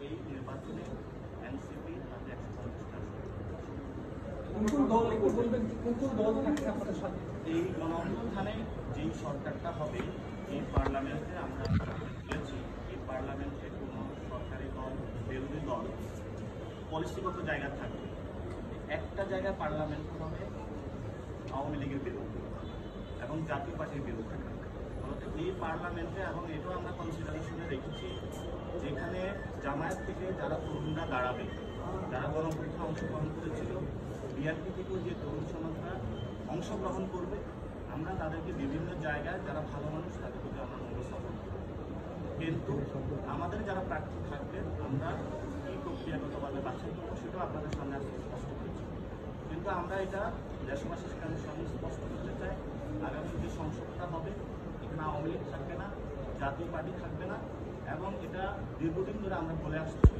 এই নির্বাচনে এনসিপি তাদের 150টা এই গণঅভ্যুত্থানে যেই সরকারটা হবে এই পার্লামেন্টে আমরা বলেছি এই পার্লামেন্টে কোনো সরকারি দল বিরোধী দল পলিসিগত জায়গা থাকবে একটা জায়গায় পার্লামেন্ট হবে আওয়ামী লীগের বিরুদ্ধে এবং জাতীয় পার্টির বিরুদ্ধে ফলত এই পার্লামেন্টে এবং এটাও আমরা কনসিডারেশনে রেখেছি যেখানে জামায়াত থেকে যারা তরুণরা দাঁড়াবে যারা গণঅভ্যুত্থানে অংশগ্রহণ করেছিল বিএনপি থেকেও যে তরুণ সমাজরা অংশগ্রহণ করবে আমরা তাদেরকে বিভিন্ন জায়গায় যারা ভালো মানুষ তাদেরকে আমরা উপস্থাপন করব কিন্তু আমাদের যারা প্রার্থী থাকবে আমরা এই প্রক্রিয়াগতভাবে বাছাই করবো সেটাও আপনাদের সামনে আজকে স্পষ্ট করেছি কিন্তু আমরা এটা দেশবাসীর সামনে স্পষ্ট করতে চাই আগামী যে সংসদটা হবে এখানে আওয়ামী লীগ থাকবে না জাতীয় পার্টি থাকবে না এবং এটা দীর্ঘদিন ধরে আমরা বলে আসছি